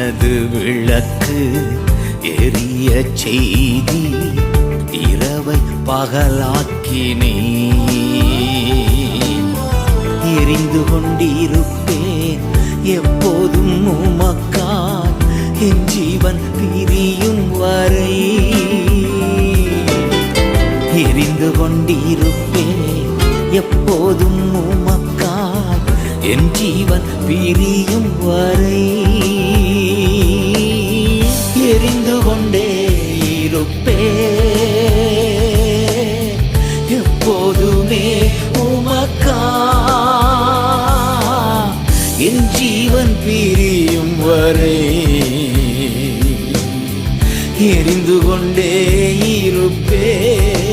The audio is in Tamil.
எனது விளக்கு எரிய செய்தி இரவை பகலாக்கினே எரிந்து கொண்டிருப்பேன் எப்போதும் உமக்காய் என் ஜீவன் பிரியும் வரை எரிந்து கொண்டிருப்பேன் எப்போதும் உமக்காய் என் ஜீவன் பிரியும் வரை எரிந்து கொண்டே இருப்பேன் எப்போதுமே உமக்காய் என் ஜீவன் பிரியும் வரை எரிந்து கொண்டே இருப்பேன்.